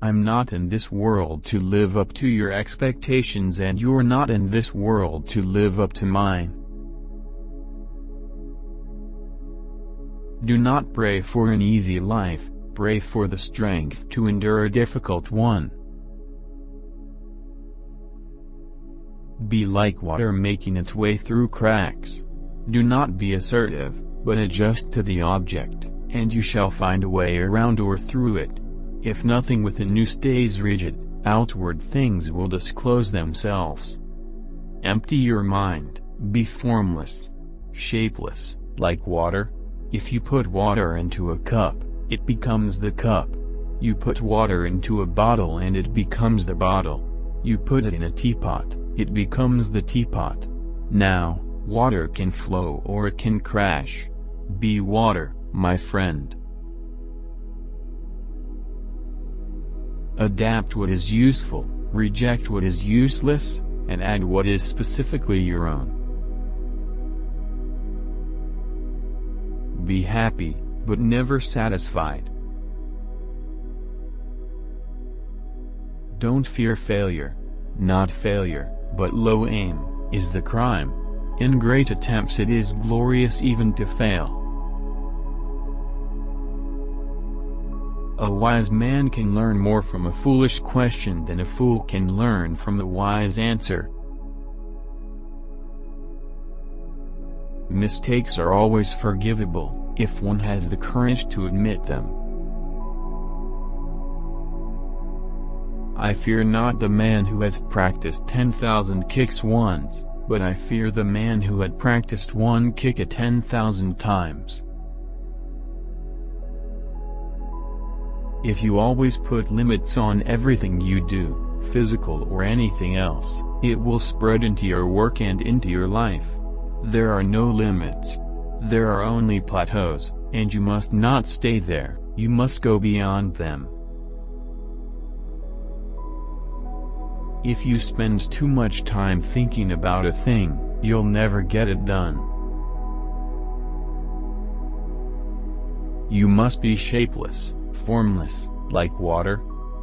I'm not in this world to live up to your expectations, and you're not in this world to live up to mine. Do not pray for an easy life, pray for the strength to endure a difficult one. Be like water making its way through cracks. Do not be assertive, but adjust to the object, and you shall find a way around or through it. If nothing within you stays rigid, outward things will disclose themselves. Empty your mind, be formless, shapeless, like water. If you put water into a cup, it becomes the cup. You put water into a bottle and it becomes the bottle. You put it in a teapot, it becomes the teapot. Now, water can flow or it can crash. Be water, my friend. Adapt what is useful, reject what is useless, and add what is specifically your own. Be happy, but never satisfied. Don't fear failure. Not failure, but low aim, is the crime. In great attempts it is glorious even to fail. A wise man can learn more from a foolish question than a fool can learn from a wise answer. Mistakes are always forgivable, if one has the courage to admit them. I fear not the man who has practiced 10,000 kicks once, but I fear the man who had practiced one kick 10,000 times. If you always put limits on everything you do, physical or anything else, it will spread into your work and into your life. There are no limits. There are only plateaus, and you must not stay there, you must go beyond them. If you spend too much time thinking about a thing, you'll never get it done. You must be shapeless, formless, like water.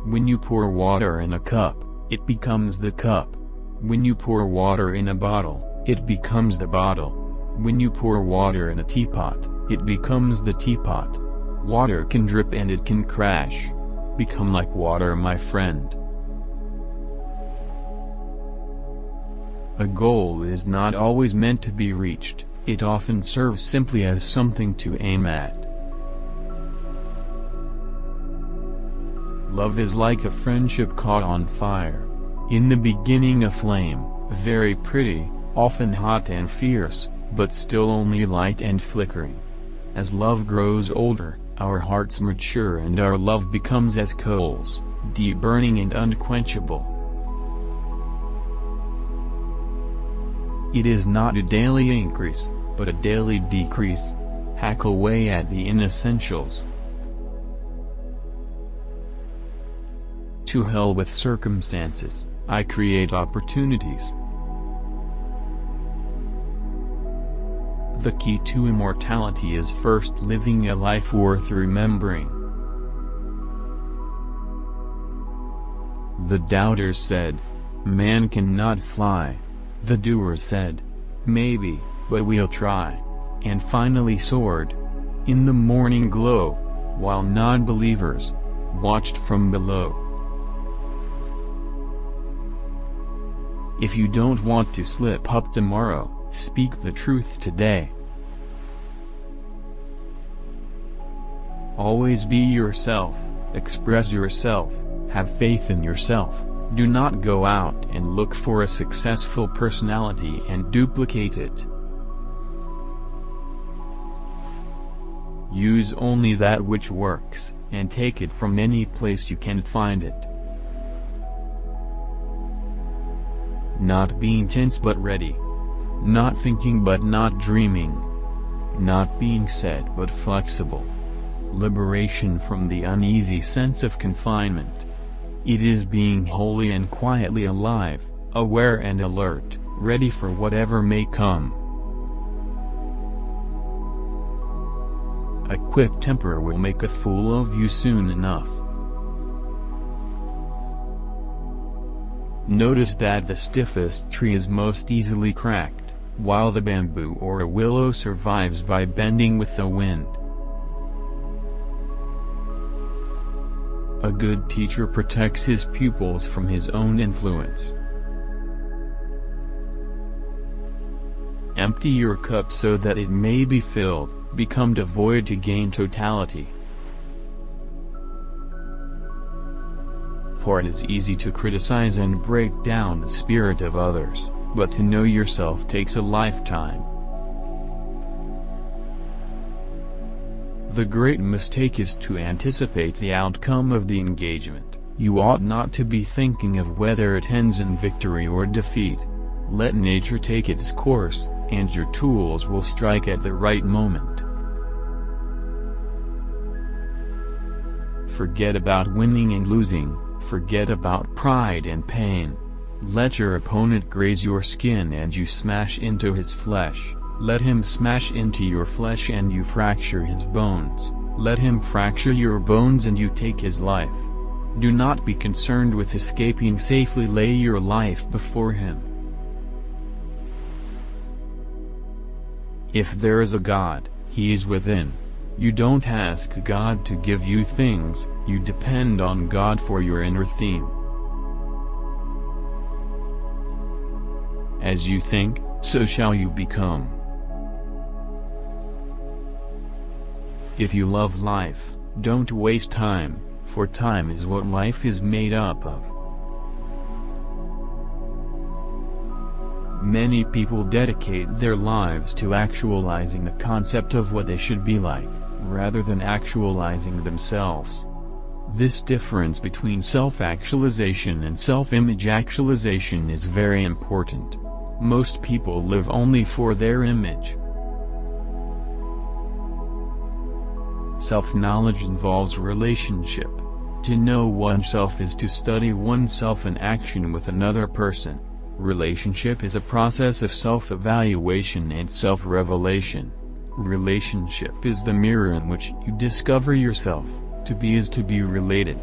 When you pour water in a cup, it becomes the cup. When you pour water in a bottle, it becomes the bottle. When you pour water in a teapot, it becomes the teapot. Water can drip and it can crash. Become like water, my friend. A goal is not always meant to be reached, it often serves simply as something to aim at. Love is like a friendship caught on fire. In the beginning a flame, very pretty, often hot and fierce, but still only light and flickering. As love grows older, our hearts mature and our love becomes as coals, deep burning and unquenchable. It is not a daily increase, but a daily decrease. Hack away at the inessentials. To hell with circumstances, I create opportunities. The key to immortality is first living a life worth remembering. The doubters said, "Man cannot fly." The doers said, "Maybe, but we'll try," and finally soared. In the morning glow, while non-believers watched from below. If you don't want to slip up tomorrow, speak the truth today. Always be yourself, express yourself, have faith in yourself. Do not go out and look for a successful personality and duplicate it. Use only that which works, and take it from any place you can find it. Not being tense but ready. Not thinking but not dreaming. Not being set but flexible. Liberation from the uneasy sense of confinement. It is being wholly and quietly alive, aware and alert, ready for whatever may come. A quick temper will make a fool of you soon enough. Notice that the stiffest tree is most easily cracked, while the bamboo or a willow survives by bending with the wind. A good teacher protects his pupils from his own influence. Empty your cup so that it may be filled, become devoid to gain totality. For it is easy to criticize and break down the spirit of others, but to know yourself takes a lifetime. The great mistake is to anticipate the outcome of the engagement. You ought not to be thinking of whether it ends in victory or defeat. Let nature take its course, and your tools will strike at the right moment. Forget about winning and losing, forget about pride and pain. Let your opponent graze your skin and you smash into his flesh. Let him smash into your flesh and you fracture his bones. Let him fracture your bones and you take his life. Do not be concerned with escaping safely. Lay your life before him. If there is a God, he is within. You don't ask God to give you things, you depend on God for your inner theme. As you think, so shall you become. If you love life, don't waste time, for time is what life is made up of. Many people dedicate their lives to actualizing the concept of what they should be like, rather than actualizing themselves. This difference between self-actualization and self-image actualization is very important. Most people live only for their image. Self-knowledge involves relationship. To know oneself is to study oneself in action with another person. Relationship is a process of self-evaluation and self-revelation. Relationship is the mirror in which you discover yourself. To be is to be related.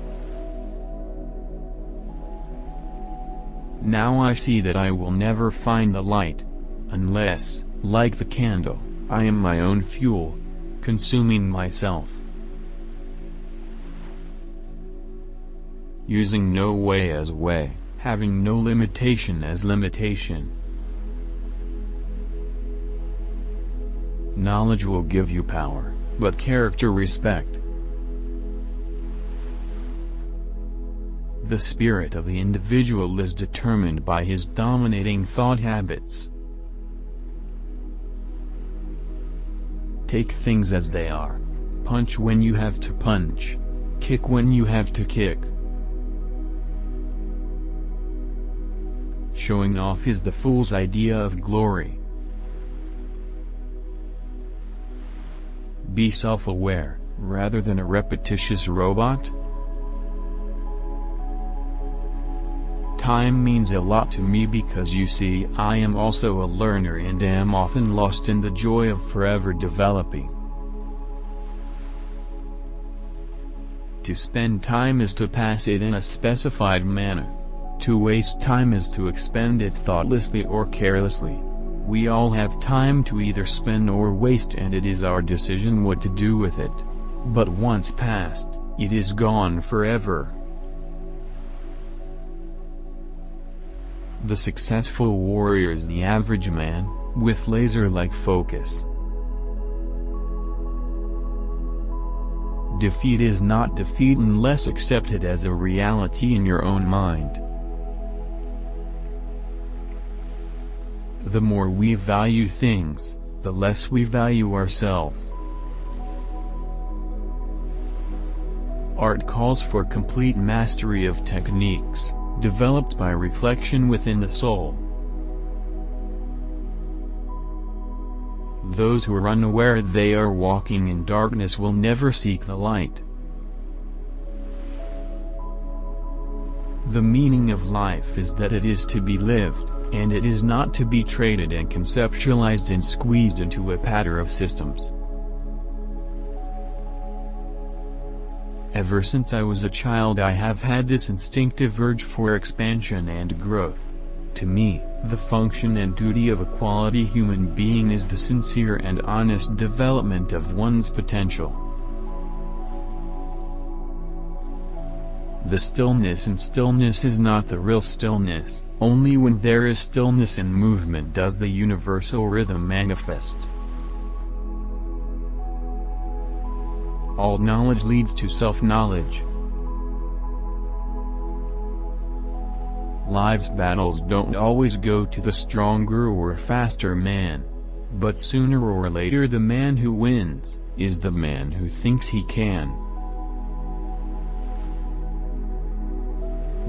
Now I see that I will never find the light, unless, like the candle, I am my own fuel, consuming myself. Using no way as way, having no limitation as limitation. Knowledge will give you power, but character respect. The spirit of the individual is determined by his dominating thought habits. Take things as they are. Punch when you have to punch. Kick when you have to kick. Showing off is the fool's idea of glory. Be self-aware, rather than a repetitious robot. Time means a lot to me because you see, I am also a learner and am often lost in the joy of forever developing. To spend time is to pass it in a specified manner. To waste time is to expend it thoughtlessly or carelessly. We all have time to either spend or waste, and it is our decision what to do with it. But once passed, it is gone forever. The successful warrior is the average man, with laser-like focus. Defeat is not defeat unless accepted as a reality in your own mind. The more we value things, the less we value ourselves. Art calls for complete mastery of techniques, developed by reflection within the soul. Those who are unaware they are walking in darkness will never seek the light. The meaning of life is that it is to be lived, and it is not to be traded and conceptualized and squeezed into a patter of systems. Ever since I was a child I have had this instinctive urge for expansion and growth. To me, the function and duty of a quality human being is the sincere and honest development of one's potential. The stillness in stillness is not the real stillness. Only when there is stillness and movement does the universal rhythm manifest. All knowledge leads to self-knowledge. Life's battles don't always go to the stronger or faster man. But sooner or later the man who wins is the man who thinks he can.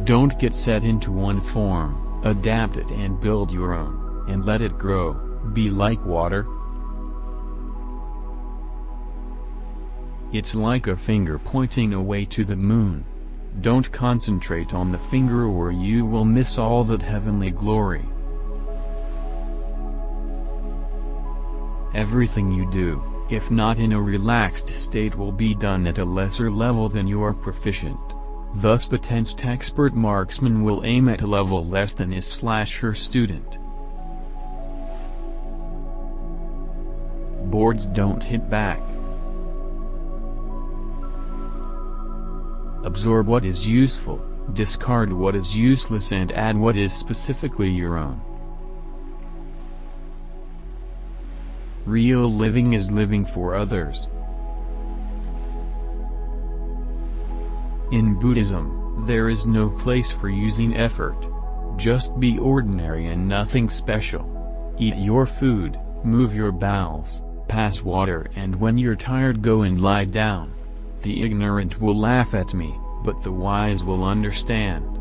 Don't get set into one form, adapt it and build your own, and let it grow. Be like water. It's like a finger pointing away to the moon. Don't concentrate on the finger or you will miss all that heavenly glory. Everything you do, if not in a relaxed state, will be done at a lesser level than you are proficient. Thus the tensed expert marksman will aim at a level less than his/her student. Boards don't hit back. Absorb what is useful, discard what is useless and add what is specifically your own. Real living is living for others. In Buddhism, there is no place for using effort. Just be ordinary and nothing special. Eat your food, move your bowels, pass water, and when you're tired go and lie down. The ignorant will laugh at me, but the wise will understand.